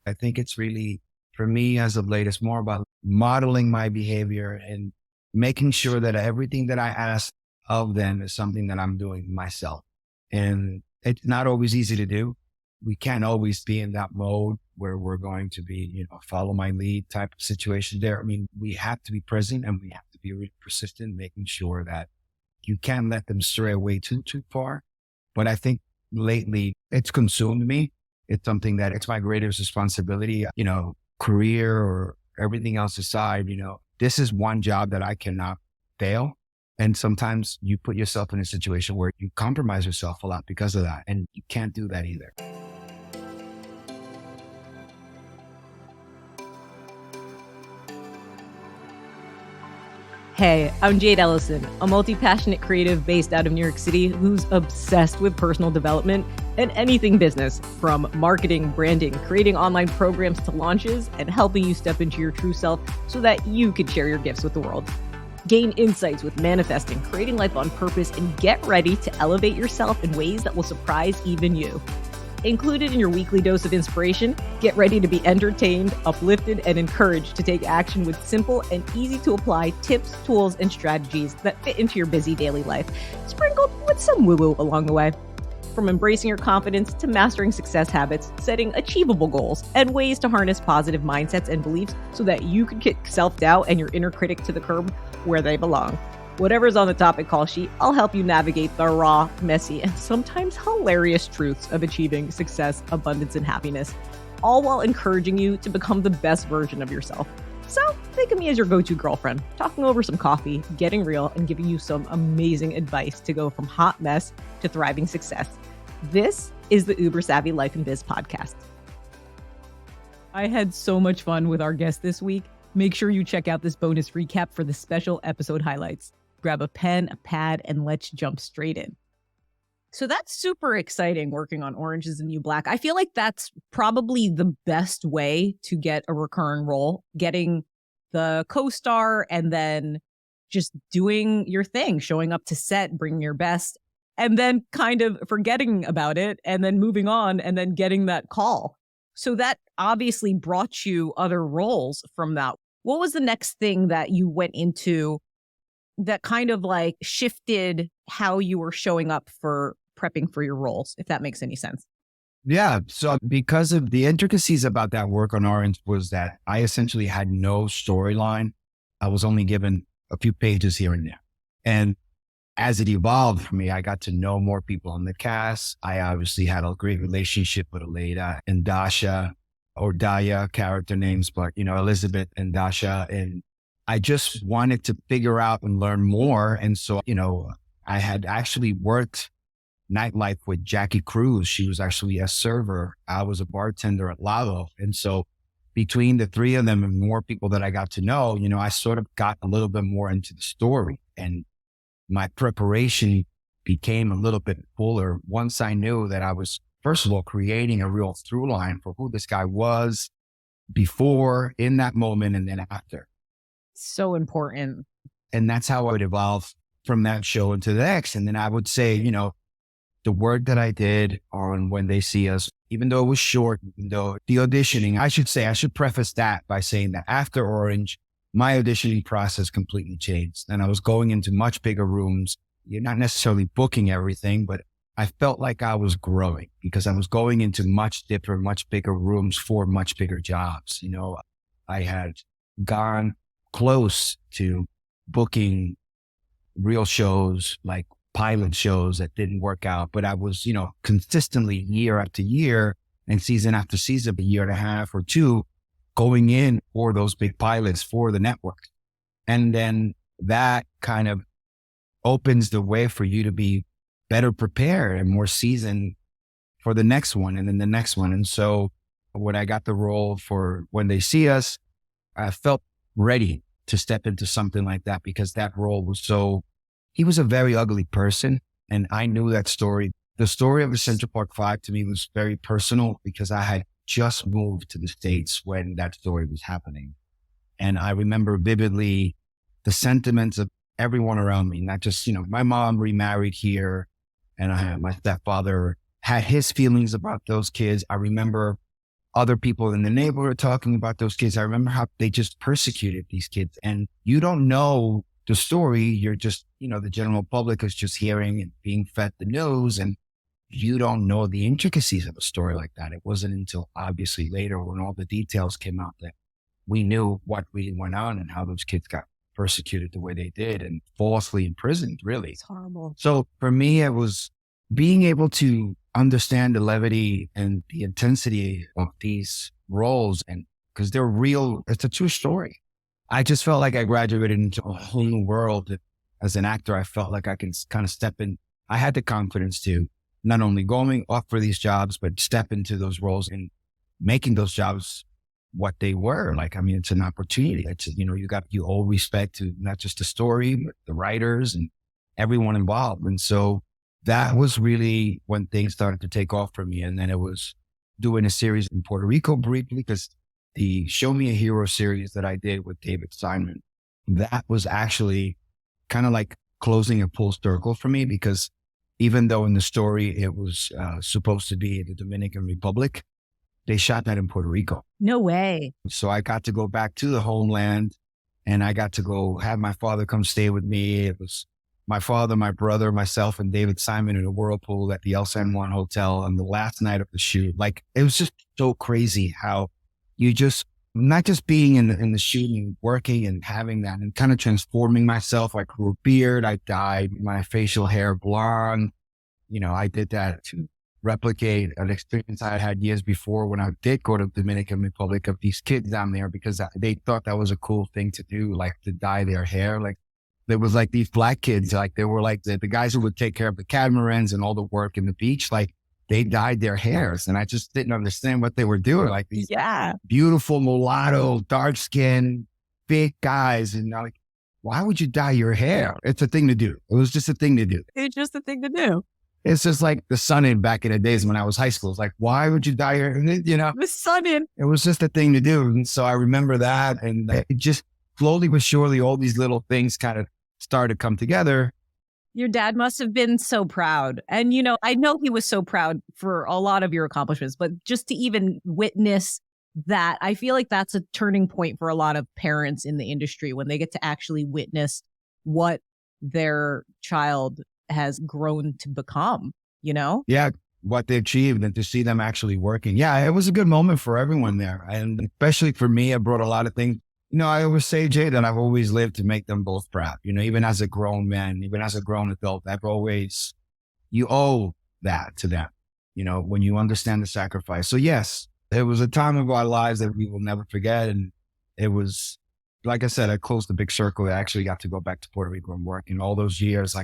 I think it's really, for me as of late, it's more about modeling my behavior and making sure that everything that I ask of them is something that I'm doing myself. And it's not always easy to do. We can't always be in that mode where we're going to be, follow my lead type of situation there. I mean, we have to be present and we have to be really persistent, making sure that you can't let them stray away too far. But I think lately it's consumed me. It's something that it's my greatest responsibility, career or everything else aside, this is one job that I cannot fail. And sometimes you put yourself in a situation where you compromise yourself a lot because of that. And you can't do that either. Hey, I'm Jade Ellison, a multi-passionate creative based out of New York City who's obsessed with personal development and anything business, from marketing, branding, creating online programs to launches, and helping you step into your true self so that you can share your gifts with the world. Gain insights with manifesting, creating life on purpose, and get ready to elevate yourself in ways that will surprise even you. Included in your weekly dose of inspiration, get ready to be entertained, uplifted, and encouraged to take action with simple and easy to apply tips, tools, and strategies that fit into your busy daily life, sprinkled with some woo-woo along the way. From embracing your confidence to mastering success habits, setting achievable goals, and ways to harness positive mindsets and beliefs so that you can kick self-doubt and your inner critic to the curb where they belong. Whatever's on the topic call sheet, I'll help you navigate the raw, messy, and sometimes hilarious truths of achieving success, abundance, and happiness, all while encouraging you to become the best version of yourself. So think of me as your go-to girlfriend, talking over some coffee, getting real, and giving you some amazing advice to go from hot mess to thriving success. This is the Uber Savvy Life and Biz podcast. I had so much fun with our guest this week. Make sure you check out this bonus recap for the special episode highlights. Grab a pen, a pad, and let's jump straight in. So that's super exciting, working on Orange is the New Black. I feel like that's probably the best way to get a recurring role, getting the co-star and then just doing your thing, showing up to set, bringing your best, and then kind of forgetting about it and then moving on and then getting that call. So that obviously brought you other roles from that. What was the next thing that you went into that kind of like shifted how you were showing up for prepping for your roles, if that makes any sense? Yeah. So because of the intricacies about that work on Orange was that I essentially had no storyline. I was only given a few pages here and there. And as it evolved for me, I got to know more people on the cast. I obviously had a great relationship with Aleda and Dasha, or Daya character names, but Elizabeth and Dasha. And I just wanted to figure out and learn more. And so, I had actually worked nightlife with Jackie Cruz. She was actually a server. I was a bartender at Lalo. And so between the three of them and more people that I got to know, I sort of got a little bit more into the story, and my preparation became a little bit fuller once I knew that I was, first of all, creating a real through line for who this guy was before, in that moment, and then after. So important. And that's how I would evolve from that show into the next. And then I would say, the work that I did on When They See Us, even though it was short, even though the auditioning, I should preface that by saying that after Orange, my auditioning process completely changed. And I was going into much bigger rooms. You're not necessarily booking everything, but I felt like I was growing because I was going into much different, much bigger rooms for much bigger jobs. I had gone close to booking real shows, like pilot shows that didn't work out, but I was, consistently year after year and season after season, a year and a half or two, going in for those big pilots for the network. And then that kind of opens the way for you to be better prepared and more seasoned for the next one and then the next one. And so when I got the role for When They See Us, I felt ready to step into something like that because that role was he was a very ugly person. And I knew that story. The story of the Central Park Five to me was very personal because I had just moved to the States when that story was happening. And I remember vividly the sentiments of everyone around me, not just, my mom remarried here and my stepfather had his feelings about those kids. I remember other people in the neighborhood talking about those kids. I remember how they just persecuted these kids, and you don't know the story. You're just, the general public is just hearing and being fed the news, and you don't know the intricacies of a story like that. It wasn't until obviously later when all the details came out that we knew what really went on and how those kids got persecuted the way they did and falsely imprisoned, really. It's horrible. So for me, it was being able to understand the levity and the intensity of these roles, and because they're real, it's a true story. I just felt like I graduated into a whole new world. As an actor, I felt like I can kind of step in. I had the confidence to not only going off for these jobs, but step into those roles and making those jobs what they were. It's an opportunity. It's, you owe respect to not just the story, but the writers and everyone involved. And so that was really when things started to take off for me. And then it was doing a series in Puerto Rico briefly, because the Show Me a Hero series that I did with David Simon, that was actually kind of like closing a full circle for me, because even though in the story it was supposed to be the Dominican Republic, they shot that in Puerto Rico. No way. So I got to go back to the homeland, and I got to go have my father come stay with me. It was my father, my brother, myself, and David Simon in a whirlpool at the El San Juan Hotel on the last night of the shoot. It was just so crazy how you just, not just being in the shooting, working and having that and kind of transforming myself. I grew a beard, I dyed my facial hair blonde. I did that to replicate an experience I had years before when I did go to the Dominican Republic, of these kids down there, because they thought that was a cool thing to do, to dye their hair. There was these black kids, they were the guys who would take care of the catamarans and all the work in the beach. They dyed their hairs, and I just didn't understand what they were doing. These beautiful mulatto, dark skin, big guys. And why would you dye your hair? It's a thing to do. It was just a thing to do. It's just a thing to do. It's just like the sun-in back in the days when I was high school. It's why would you dye your hair? The sun-in. It was just a thing to do. And so I remember that. And it just slowly but surely, all these little things kind of started to come together. Your dad must have been so proud. And, I know he was so proud for a lot of your accomplishments, but just to even witness that, I feel like that's a turning point for a lot of parents in the industry when they get to actually witness what their child has grown to become, Yeah, what they achieved, and to see them actually working. Yeah, it was a good moment for everyone there. And especially for me, it brought a lot of things. I always say, Jade, that I've always lived to make them both proud. Even as a grown man, even as a grown adult, you owe that to them, when you understand the sacrifice. So yes, it was a time of our lives that we will never forget. And it was, like I said, I closed the big circle. I actually got to go back to Puerto Rico and work in all those years.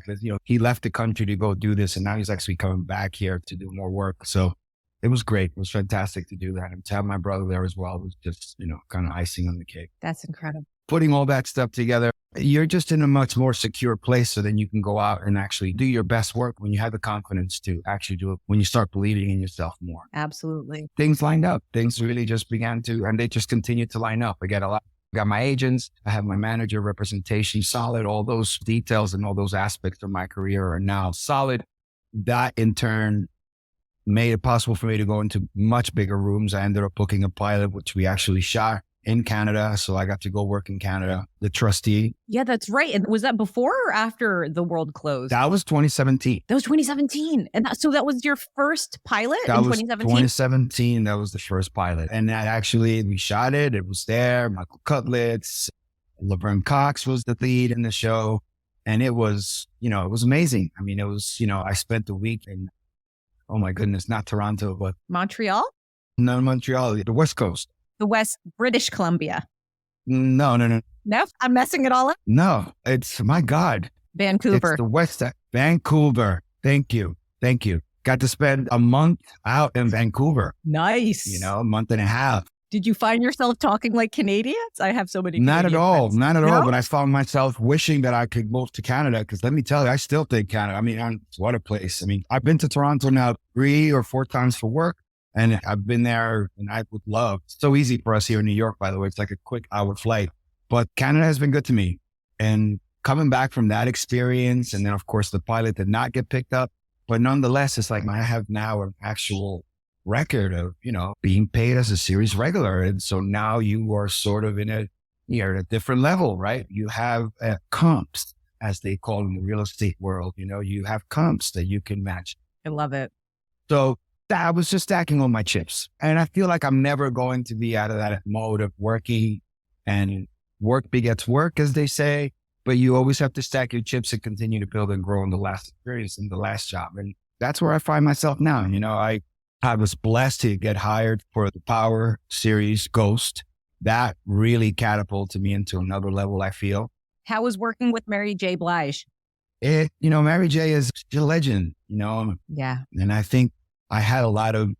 He left the country to go do this, and now he's actually coming back here to do more work. So it was great. It was fantastic to do that. And to have my brother there as well was just, kind of icing on the cake. That's incredible. Putting all that stuff together, you're just in a much more secure place, so then you can go out and actually do your best work when you have the confidence to actually do it, when you start believing in yourself more. Absolutely. Things lined up. Things really just began to, and they just continued to line up. I got my agents, I have my manager, representation solid. All those details and all those aspects of my career are now solid. That in turn made it possible for me to go into much bigger rooms. I ended up booking a pilot, which we actually shot in Canada. So I got to go work in Canada, The Trustee. Yeah, that's right. And was that before or after the world closed? That was 2017. That was 2017. And so that was your first pilot in 2017? 2017. That was the first pilot. And that actually, we shot it. It was there. Michael Cutlitz, Laverne Cox was the lead in the show. And it was, it was amazing. It was, I spent the week in, oh my goodness, not Toronto, but Montreal? No, Montreal, the West Coast. The West, British Columbia. No. No, I'm messing it all up. No, it's, my God. Vancouver. It's the West, Vancouver. Thank you. Got to spend a month out in Vancouver. Nice. A month and a half. Did you find yourself talking like Canadians? I have so many Not Canadian at all. friends. Not at all. But I found myself wishing that I could move to Canada, because let me tell you, I still think Canada, what a place. I've been to Toronto now 3 or 4 times for work, and I've been there, and I would love. It's so easy for us here in New York, by the way. It's like a quick hour flight. But Canada has been good to me. And coming back from that experience, and then of course the pilot did not get picked up, but nonetheless, it's like I have now an actual record of, being paid as a series regular. And so now you are sort of you're at a different level, right? You have comps, as they call in the real estate world. You have comps that you can match. I love it. So I was just stacking on my chips. And I feel like I'm never going to be out of that mode of working, and work begets work, as they say. But you always have to stack your chips and continue to build and grow in the last experience, in the last job. And that's where I find myself now. I was blessed to get hired for the Power series Ghost. That really catapulted me into another level, I feel. How was working with Mary J. Blige? Mary J is a legend, Yeah. And I think I had a lot of,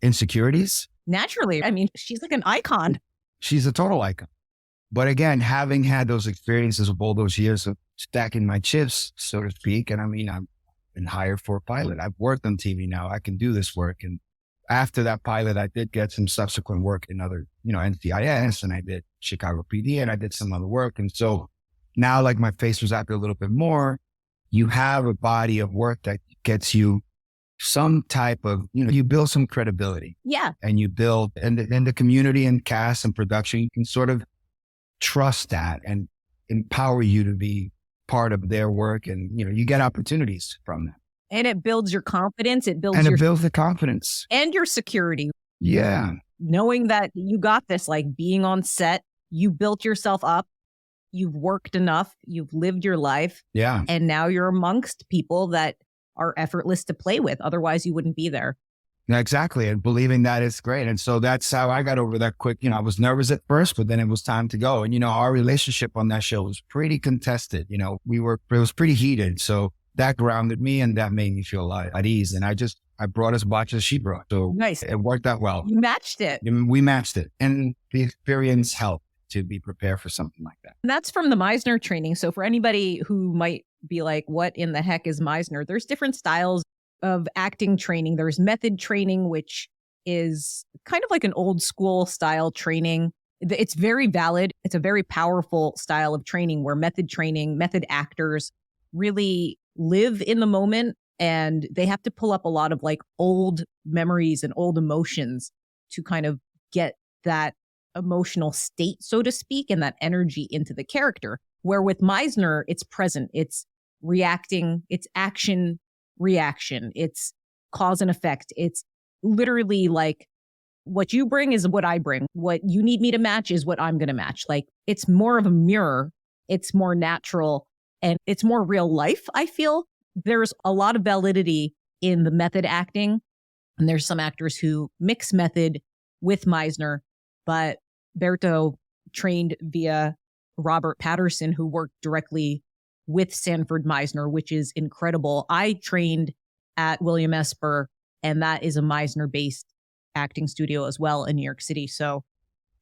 insecurities. Naturally. I mean, she's like an icon. She's a total icon. But again, having had those experiences of all those years of stacking my chips, so to speak, and I've been hired for a pilot. I've worked on TV now. I can do this work. And after that pilot, I did get some subsequent work in other, NCIS, and I did Chicago PD, and I did some other work. And so now, like, my face was out there a little bit more. You have a body of work that gets you some type of, you build some credibility. Yeah. And you build, and the community and cast and production, you can sort of trust that and empower you to be part of their work. And, you get opportunities from that. And it builds your confidence. It builds the confidence. And your security. Yeah. Knowing that you got this, like being on set, you built yourself up. You've worked enough. You've lived your life. Yeah. And now you're amongst people that are effortless to play with. Otherwise, you wouldn't be there. Exactly. And believing that is great. And so that's how I got over that quick. I was nervous at first, but then it was time to go. And, our relationship on that show was pretty contested. It was pretty heated. So that grounded me, and that made me feel at ease. And I brought as much as she brought. So nice. It worked out well. You matched it. We matched it. And the experience helped to be prepared for something like that. And that's from the Meisner training. So for anybody who might be like, what in the heck is Meisner? There's different styles of acting training. There's method training, which is kind of like an old school style training. It's very valid. It's a very powerful style of training where method actors really live in the moment, and they have to pull up a lot of like old memories and old emotions to kind of get that emotional state, so to speak, and that energy into the character. Where with Meisner, it's present, it's reacting, it's action, reaction, it's cause and effect. It's literally like what you bring is what I bring. What you need me to match is what I'm going to match. Like it's more of a mirror. It's more natural and it's more real life. I feel there's a lot of validity in the method acting. And there's some actors who mix method with Meisner, but Berto trained via Robert Patterson, who worked directly with Sanford Meisner, which is incredible. I trained at William Esper, and that is a Meisner-based acting studio as well in New York City. So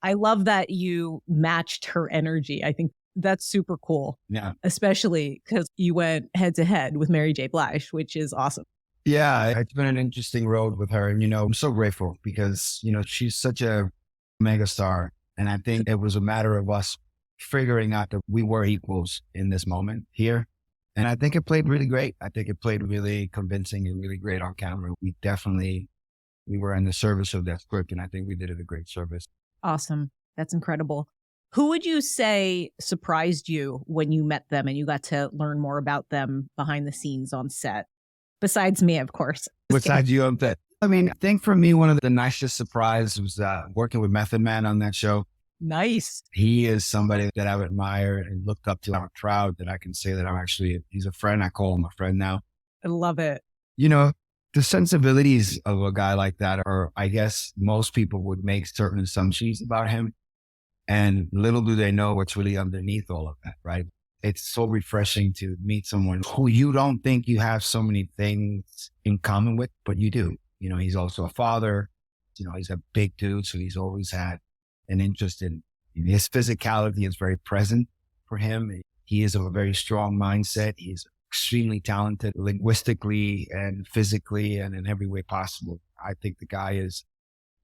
I love that you matched her energy. I think that's super cool. Yeah. Especially because you went head to head with Mary J. Blige, which is awesome. Yeah, it's been an interesting road with her. And, I'm so grateful because, she's such a megastar. And I think it was a matter of us figuring out that we were equals in this moment here. And I think it played really great. I think it played really convincing and really great on camera. We were in the service of that script, and I think we did it a great service. Awesome. That's incredible. Who would you say surprised you when you met them and you got to learn more about them behind the scenes on set? Besides me, of course. Besides you on set. I think for me, one of the nicest surprises was working with Method Man on that show. Nice. He is somebody that I would admire and looked up to. I'm proud that I can say that he's a friend. I call him a friend now. I love it. The sensibilities of a guy like that, or I guess most people would make certain assumptions about him. And little do they know what's really underneath all of that, right? It's so refreshing to meet someone who you don't think you have so many things in common with, but you do. He's also a father. He's a big dude, so he's always had an interest in his physicality is very present for him. He is of a very strong mindset. He's extremely talented linguistically and physically and in every way possible. I think the guy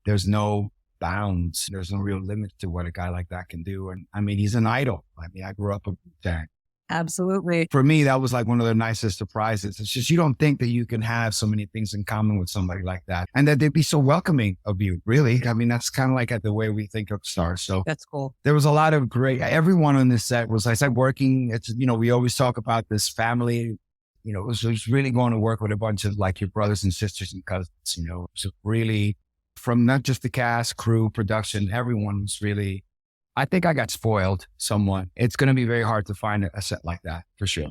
there's no bounds. There's no real limit to what a guy like that can do. And he's an idol. I grew up a fan. Absolutely. For me, that was like one of the nicest surprises. It's just, you don't think that you can have so many things in common with somebody like that and that they'd be so welcoming of you. Really. I mean, that's kind of like the way we think of Starz. So that's cool. There was a lot of everyone on this set was, I said, working. It's, we always talk about this family, it was really going to work with a bunch of like your brothers and sisters and cousins, so really from not just the cast, crew, production, everyone was really, I think I got spoiled somewhat. It's going to be very hard to find a set like that for sure.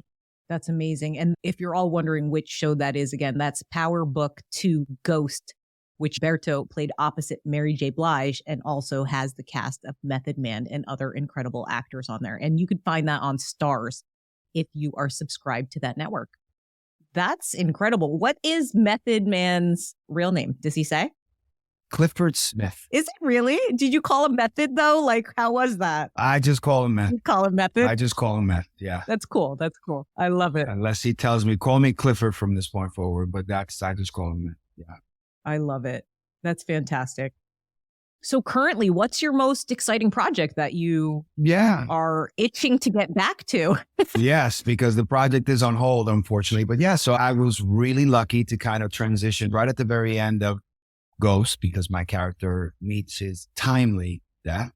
That's amazing. And if you're all wondering which show that is, again, that's Power Book 2 Ghost, which Berto played opposite Mary J. Blige and also has the cast of Method Man and other incredible actors on there. And you can find that on Starz if you are subscribed to that network. That's incredible. What is Method Man's real name? Does he say? Clifford Smith. Is it really? Did you call him Method though? Like, how was that? I just call him Meth. You call him Method? I just call him Meth. Yeah. That's cool. That's cool. I love it. Unless he tells me, call me Clifford from this point forward, but I just call him Meth. Yeah. I love it. That's fantastic. So currently, what's your most exciting project that you are itching to get back to? Yes, because the project is on hold, unfortunately. But yeah, so I was really lucky to kind of transition right at the very end of Ghost, because my character meets his timely death.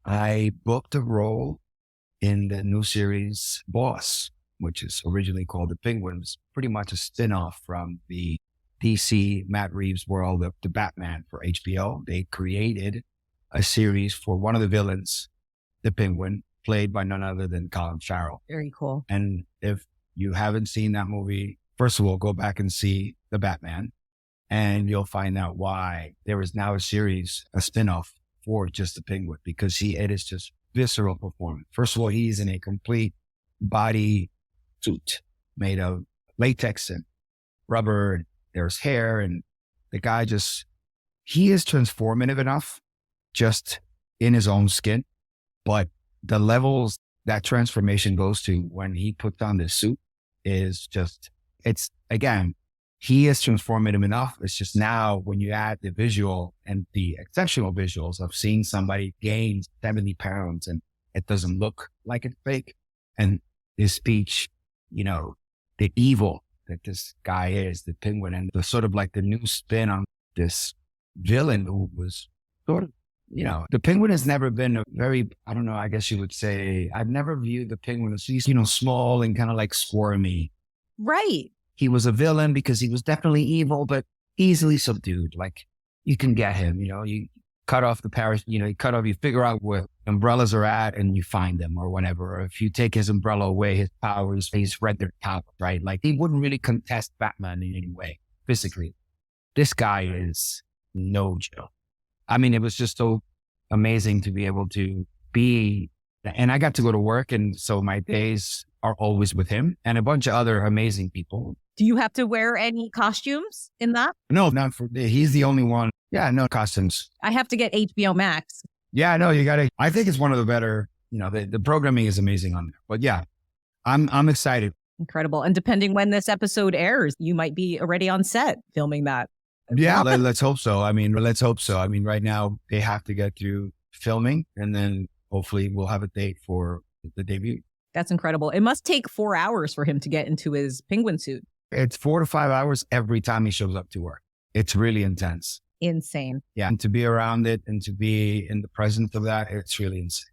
I booked a role in the new series Boss, which is originally called The Penguin. It's pretty much a spin-off from the DC Matt Reeves world of the Batman for HBO. They created a series for one of the villains, the Penguin, played by none other than Colin Farrell. Very cool. And if you haven't seen that movie, first of all, go back and see the Batman, and you'll find out why there is now a series, a spinoff for just the Penguin, because it is just visceral performance. First of all, he's in a complete body suit made of latex and rubber, and there's hair, and the guy he is transformative enough just in his own skin, but the levels that transformation goes to when he puts on this suit is just, he is transformative enough. It's just now when you add the visual and the exceptional visuals of seeing somebody gain 70 pounds and it doesn't look like it's fake, and his speech, the evil that this guy is, the Penguin, and the sort of like the new spin on this villain who was sort of, the Penguin has never been a very, I don't know, I guess you would say, I've never viewed the Penguin as, he's, small and kind of like squirmy. Right. He was a villain because he was definitely evil, but easily subdued. Like, you can get him, you cut off the parachute, you figure out where umbrellas are at and you find them or whatever. Or if you take his umbrella away, his powers, he's rendered top, right? Like, he wouldn't really contest Batman in any way, physically. This guy is no joke. I mean, it was just so amazing to be able to be, and I got to go to work. And so my days are always with him and a bunch of other amazing people. Do you have to wear any costumes in that? No, not for, he's the only one. Yeah, no costumes. I have to get HBO Max. Yeah, no, you got to, I think it's one of the better, the programming is amazing on there. But yeah, I'm excited. Incredible. And depending when this episode airs, you might be already on set filming that. Yeah, let's hope so. Let's hope so. Right now they have to get through filming and then hopefully we'll have a date for the debut. That's incredible. It must take 4 hours for him to get into his penguin suit. It's 4 to 5 hours every time he shows up to work. It's really intense. Insane. Yeah. And to be around it and to be in the presence of that, it's really insane.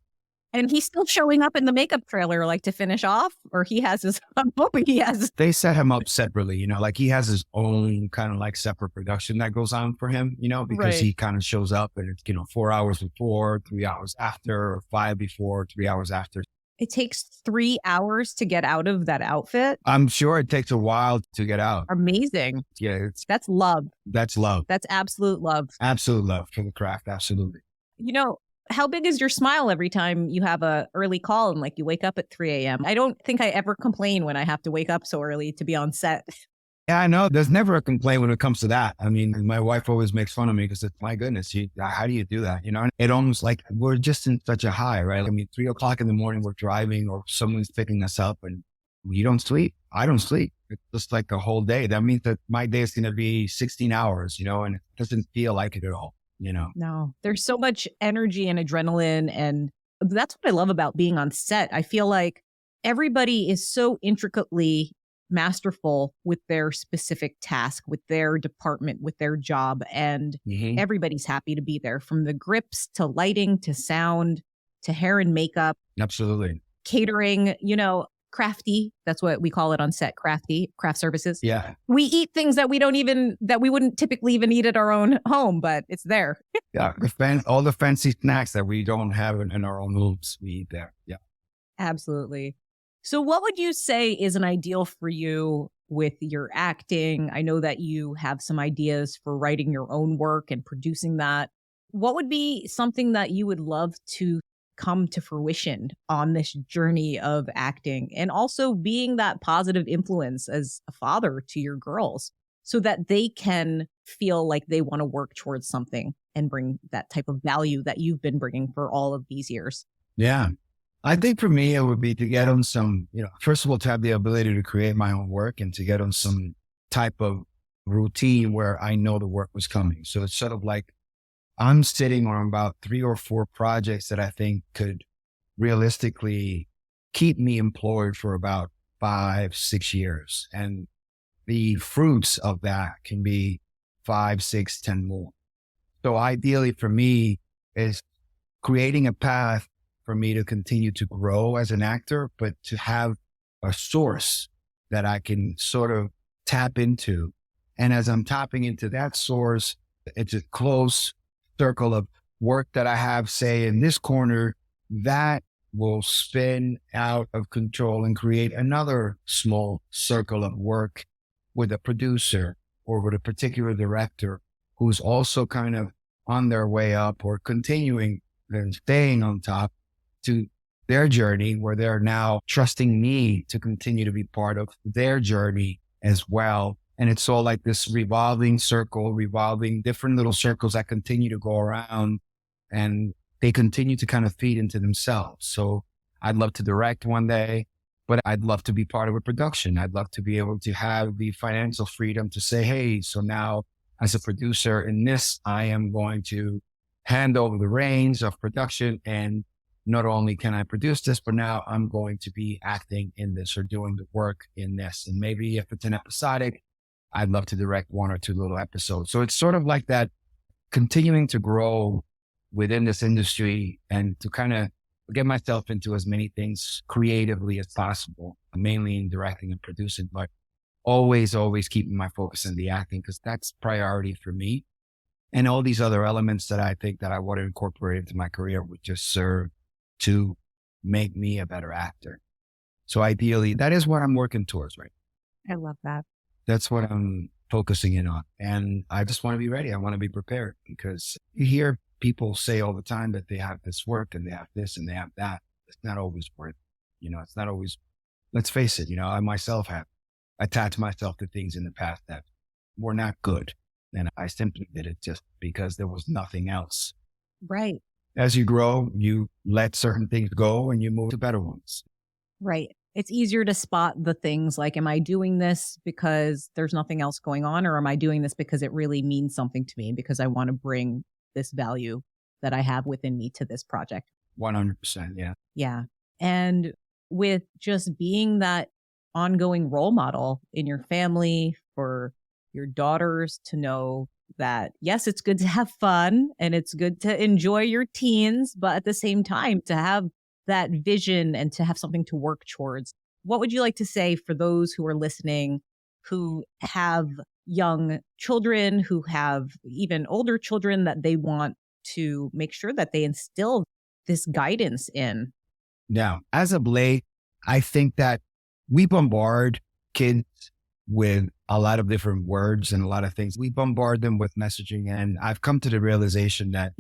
And he's still showing up in the makeup trailer, like to finish off, or he has his, I'm hoping he has. They set him up separately, like he has his own kind of like separate production that goes on for him, because he kind of shows up and it's, 4 hours before, 3 hours after, or 5 before, 3 hours after. It takes 3 hours to get out of that outfit. I'm sure it takes a while to get out. Amazing. Yeah. That's love. That's love. That's absolute love. Absolute love for the craft. Absolutely. How big is your smile every time you have a early call and like you wake up at 3 a.m.? I don't think I ever complain when I have to wake up so early to be on set. Yeah, I know. There's never a complaint when it comes to that. My wife always makes fun of me because it's, my goodness, how do you do that? It almost like we're just in such a high, right? 3 o'clock in the morning, we're driving or someone's picking us up and you don't sleep. I don't sleep. It's just like the whole day. That means that my day is going to be 16 hours, and it doesn't feel like it at all. No, there's so much energy and adrenaline. And that's what I love about being on set. I feel like everybody is so intricately masterful with their specific task, with their department, with their job. And everybody's happy to be there, from the grips to lighting to sound to hair and makeup. Absolutely. Catering, crafty. That's what we call it on set, crafty, craft services. Yeah. We eat things that we wouldn't typically even eat at our own home, but it's there. Yeah. All the fancy snacks that we don't have in our own homes, we eat there. Yeah. Absolutely. So what would you say is an ideal for you with your acting? I know that you have some ideas for writing your own work and producing that. What would be something that you would love to come to fruition on this journey of acting, and also being that positive influence as a father to your girls so that they can feel like they want to work towards something and bring that type of value that you've been bringing for all of these years? Yeah. I think for me, it would be to get on some, first of all, to have the ability to create my own work and to get on some type of routine where I know the work was coming. So it's sort of like I'm sitting on about 3 or 4 projects that I think could realistically keep me employed for about 5, 6 years. And the fruits of that can be 5, 6, 10 more. So ideally for me is creating a path for me to continue to grow as an actor, but to have a source that I can sort of tap into. And as I'm tapping into that source, it's a close circle of work that I have, say, in this corner, that will spin out of control and create another small circle of work with a producer or with a particular director who's also kind of on their way up or continuing and staying on top to their journey, where they're now trusting me to continue to be part of their journey as well. And it's all like this revolving different little circles that continue to go around, and they continue to kind of feed into themselves. So I'd love to direct one day, but I'd love to be part of a production. I'd love to be able to have the financial freedom to say, hey, so now as a producer in this, I am going to hand over the reins of production, and not only can I produce this, but now I'm going to be acting in this or doing the work in this. And maybe if it's an episodic, I'd love to direct 1 or 2 little episodes. So it's sort of like that, continuing to grow within this industry and to kind of get myself into as many things creatively as possible, mainly in directing and producing, but always keeping my focus in the acting, because that's priority for me. And all these other elements that I think that I want to incorporate into my career would just serve to make me a better actor. So ideally, that is what I'm working towards right now. I love that. That's what I'm focusing in on. And I just want to be ready. I want to be prepared, because you hear people say all the time that they have this work and they have this and they have that. It's not always worth it. It's not always, let's face it, I myself have attached myself to things in the past that were not good. And I simply did it just because there was nothing else. Right. As you grow, you let certain things go and you move to better ones. Right. It's easier to spot the things like, am I doing this because there's nothing else going on? Or am I doing this because it really means something to me, because I want to bring this value that I have within me to this project? 100%. Yeah. Yeah. And with just being that ongoing role model in your family for your daughters to know that, yes, it's good to have fun and it's good to enjoy your teens, but at the same time, to have that vision and to have something to work towards. What would you like to say for those who are listening, who have young children, who have even older children that they want to make sure that they instill this guidance in? Now, as of late, I think that we bombard kids with a lot of different words and a lot of things. We bombard them with messaging. And I've come to the realization that,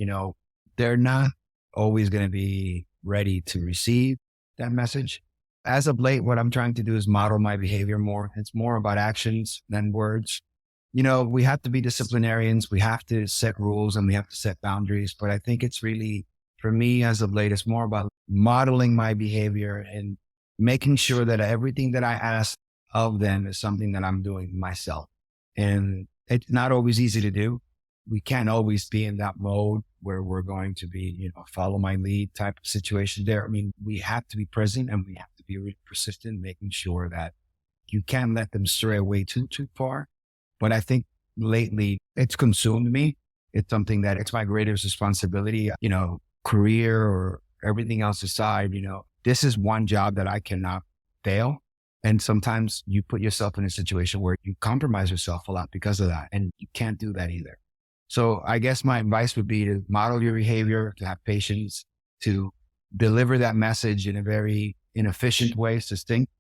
they're not always going to be ready to receive that message. As of late, what I'm trying to do is model my behavior more. It's more about actions than words. We have to be disciplinarians. We have to set rules and we have to set boundaries. But I think it's really, for me as of late, it's more about modeling my behavior and making sure that everything that I ask of them is something that I'm doing myself. And it's not always easy to do. We can't always be in that mode where we're going to be, follow my lead type of situation there. I mean, we have to be present and we have to be be really persistent, making sure that you can't let them stray away too far. But I think lately it's consumed me. It's something that it's my greatest responsibility, career or everything else aside, this is one job that I cannot fail. And sometimes you put yourself in a situation where you compromise yourself a lot because of that. And you can't do that either. So I guess my advice would be to model your behavior, to have patience, to deliver that message in a very efficient way, succinct,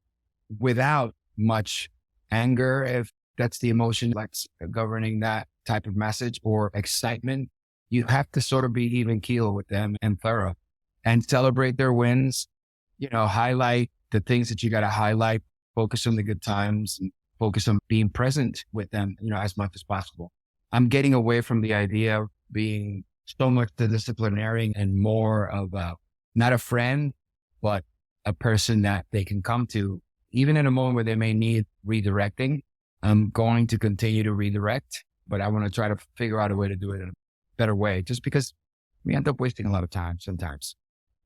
without much anger, if that's the emotion that's governing that type of message, or excitement. You have to sort of be even keel with them and thorough and celebrate their wins, highlight the things that you got to highlight, focus on the good times and focus on being present with them, as much as possible. I'm getting away from the idea of being so much the disciplinarian and more of not a friend, but a person that they can come to, even in a moment where they may need redirecting. I'm going to continue to redirect, but I want to try to figure out a way to do it in a better way, just because we end up wasting a lot of time sometimes.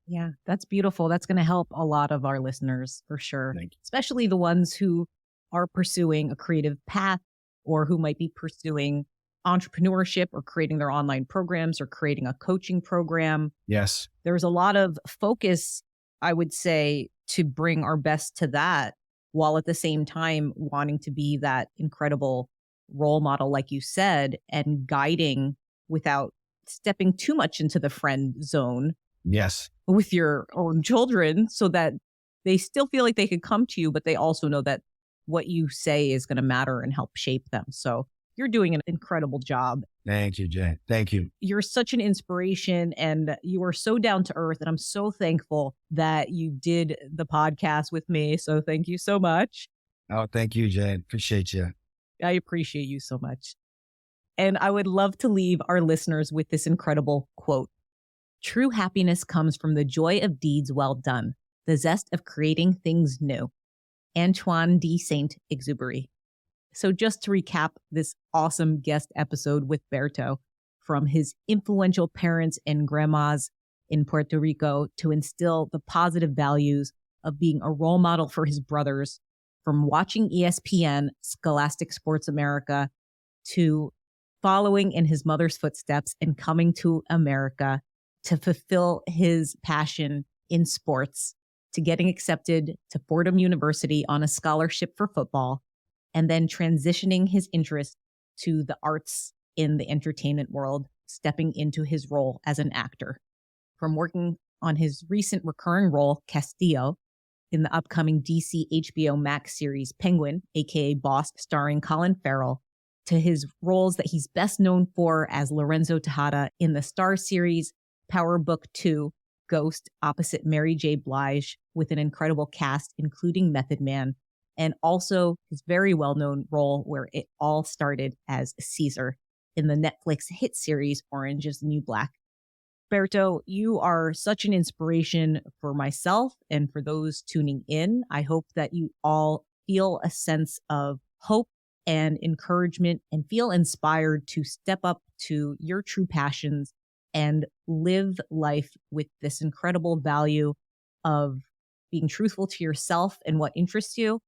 Yeah, that's beautiful. That's going to help a lot of our listeners for sure, especially the ones who are pursuing a creative path or who might be pursuing entrepreneurship or creating their online programs or creating a coaching program. Yes. There's a lot of focus, I would say, to bring our best to that, while at the same time wanting to be that incredible role model, like you said, and guiding without stepping too much into the friend zone. Yes. With your own children, so that they still feel like they could come to you, but they also know that what you say is going to matter and help shape them. So you're doing an incredible job. Thank you, Jade. Thank you. You're such an inspiration and you are so down to earth. And I'm so thankful that you did the podcast with me. So thank you so much. Oh, thank you, Jade. Appreciate you. I appreciate you so much. And I would love to leave our listeners with this incredible quote. True happiness comes from the joy of deeds well done, the zest of creating things new. Antoine de Saint-Exupéry. So just to recap this awesome guest episode with Berto, from his influential parents and grandmas in Puerto Rico to instill the positive values of being a role model for his brothers, from watching ESPN, Scholastic Sports America, to following in his mother's footsteps and coming to America to fulfill his passion in sports, to getting accepted to Fordham University on a scholarship for football, and then transitioning his interest to the arts in the entertainment world, stepping into his role as an actor. From working on his recent recurring role, Castillo, in the upcoming DC HBO Max series Penguin, aka Boss, starring Colin Farrell, to his roles that he's best known for as Lorenzo Tejada in the Starz series Power Book 2, Ghost, opposite Mary J. Blige, with an incredible cast, including Method Man, and also his very well-known role where it all started as Cesar in the Netflix hit series Orange is the New Black. Berto, you are such an inspiration for myself and for those tuning in. I hope that you all feel a sense of hope and encouragement and feel inspired to step up to your true passions and live life with this incredible value of being truthful to yourself and what interests you.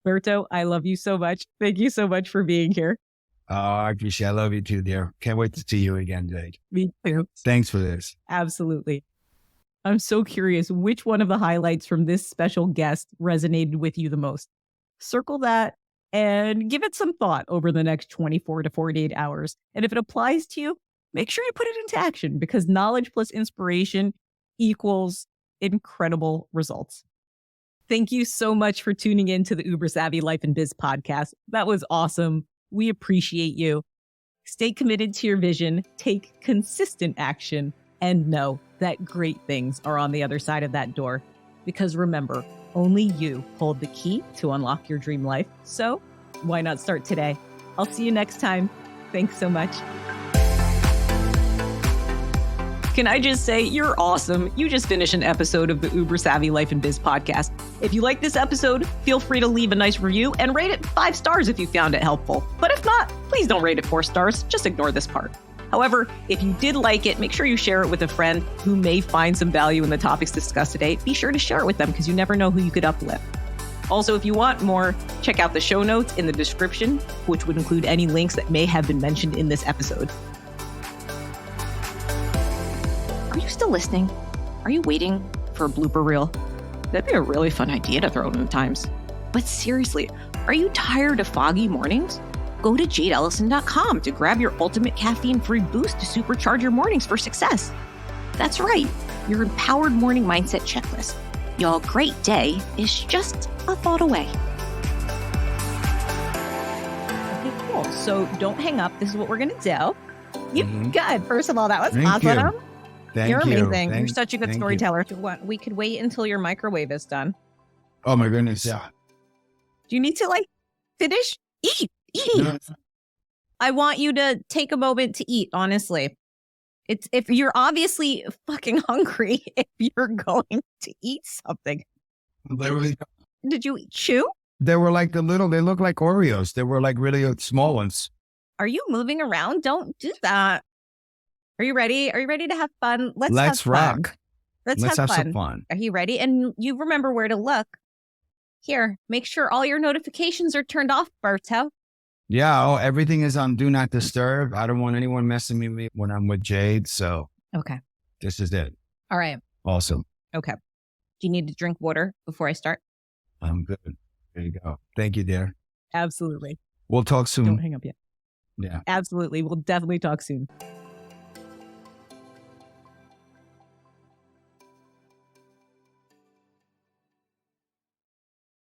Berto, I love you so much. Thank you so much for being here. Oh, I appreciate it. I love you too, dear. Can't wait to see you again, Jade. Me too. Thanks for this. Absolutely. I'm so curious which one of the highlights from this special guest resonated with you the most. Circle that and give it some thought over the next 24 to 48 hours. And if it applies to you, make sure you put it into action, because knowledge plus inspiration equals incredible results. Thank you so much for tuning in to the Uber Savvy Life and Biz podcast. That was awesome. We appreciate you. Stay committed to your vision, take consistent action, and know that great things are on the other side of that door. Because remember, only you hold the key to unlock your dream life. So why not start today? I'll see you next time. Thanks so much. Can I just say, you're awesome. You just finished an episode of the Uber Savvy Life and Biz podcast. If you like this episode, feel free to leave a nice review and rate it 5 stars if you found it helpful. But if not, please don't rate it 4 stars. Just ignore this part. However, if you did like it, make sure you share it with a friend who may find some value in the topics discussed today. Be sure to share it with them because you never know who you could uplift. Also, if you want more, check out the show notes in the description, which would include any links that may have been mentioned in this episode. Are you still listening? Are you waiting for a blooper reel? That'd be a really fun idea to throw in the Times. But seriously, are you tired of foggy mornings? Go to jadeellison.com to grab your ultimate caffeine-free boost to supercharge your mornings for success. That's right, your empowered morning mindset checklist. Your great day is just a thought away. Okay, cool. So don't hang up. This is what we're going to do. You good. First of all, that was awesome. You're amazing. You're such a good storyteller. We could wait until your microwave is done. Oh my goodness. Yeah. Do you need to finish? Eat. I want you to take a moment to eat, honestly. It's if you're obviously fucking hungry, if you're going to eat something. Literally. Did you chew? They were they look like Oreos. They were really small ones. Are you moving around? Don't do that. Are you ready? Are you ready to have fun? Let's have rock. Fun. Let's have some fun. Are you ready? And you remember where to look. Here, make sure all your notifications are turned off, Berto. Yeah, everything is on Do Not Disturb. I don't want anyone messing with me when I'm with Jade, so okay, this is it. All right. Awesome. Okay. Do you need to drink water before I start? I'm good. There you go. Thank you, dear. Absolutely. We'll talk soon. Don't hang up yet. Yeah. Absolutely. We'll definitely talk soon.